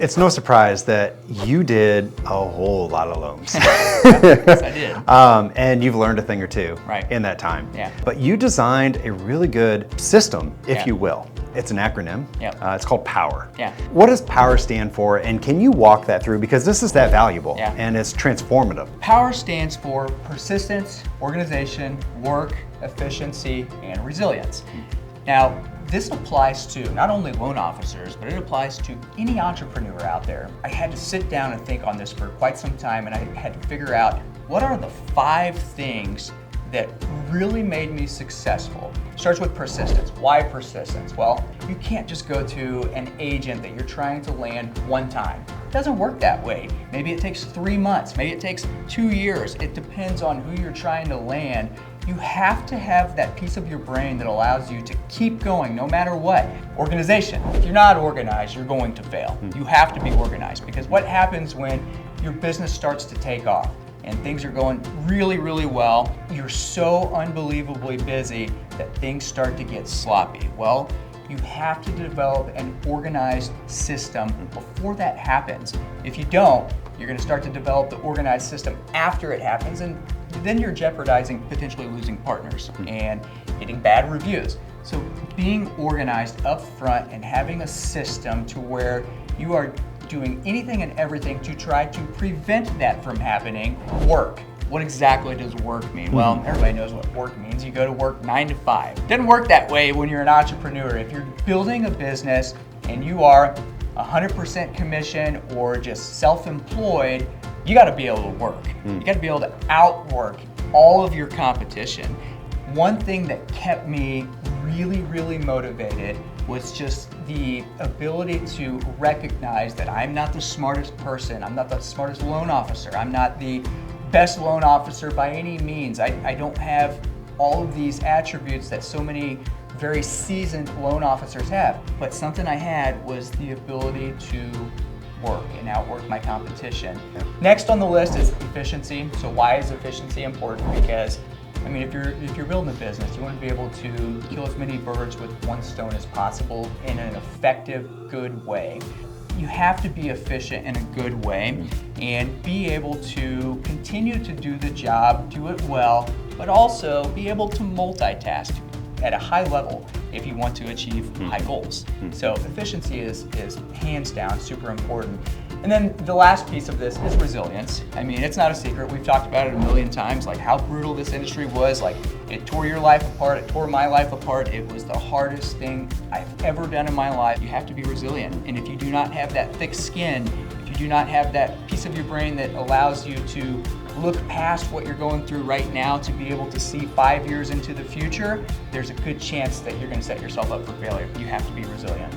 it's no surprise that you did a whole lot of loans. Yes, I did. And you've learned a thing or two in that time. Yeah. But you designed a really good system, if Yeah. you will. It's an acronym. Yep. It's called POWER. Yeah. What does POWER stand for? And can you walk that through? Because this is that valuable and it's transformative. POWER stands for persistence, organization, work, efficiency, and resilience. Now, this applies to not only loan officers, but it applies to any entrepreneur out there. I had to sit down and think on this for quite some time, and I had to figure out what are the 5 things that really made me successful. Starts with persistence. Why persistence? Well, you can't just go to an agent that you're trying to land one time. It doesn't work that way. Maybe it takes 3 months, maybe it takes 2 years. It depends on who you're trying to land. You have to have that piece of your brain that allows you to keep going no matter what. Organization. If you're not organized, you're going to fail. You have to be organized, because what happens when your business starts to take off and things are going really, really well, you're so unbelievably busy that things start to get sloppy. Well, you have to develop an organized system before that happens. If you don't, you're gonna start to develop the organized system after it happens, and then you're jeopardizing potentially losing partners and getting bad reviews. So being organized up front and having a system to where you are doing anything and everything to try to prevent that from happening. Work. What exactly does work mean? Well, everybody knows what work means. You go to work 9 to 5. It doesn't work that way when you're an entrepreneur. If you're building a business and you are 100% commission or just self-employed, you got to be able to work. You got to be able to outwork all of your competition. One thing that kept me really, really motivated was just the ability to recognize that I'm not the smartest person, I'm not the smartest loan officer, I'm not the best loan officer by any means. I don't have all of these attributes that so many very seasoned loan officers have. But something I had was the ability to work and outwork my competition. Next on the list is efficiency. So why is efficiency important? Because I mean, if you're building a business, you want to be able to kill as many birds with one stone as possible in an effective, good way. You have to be efficient in a good way and be able to continue to do the job, do it well, but also be able to multitask at a high level if you want to achieve high goals. So efficiency is hands down super important. And then the last piece of this is resilience. I mean, it's not a secret. We've talked about it a million times, like how brutal this industry was. Like, it tore your life apart, it tore my life apart. It was the hardest thing I've ever done in my life. You have to be resilient. And if you do not have that thick skin, if you do not have that piece of your brain that allows you to look past what you're going through right now to be able to see 5 years into the future, there's a good chance that you're going to set yourself up for failure. You have to be resilient.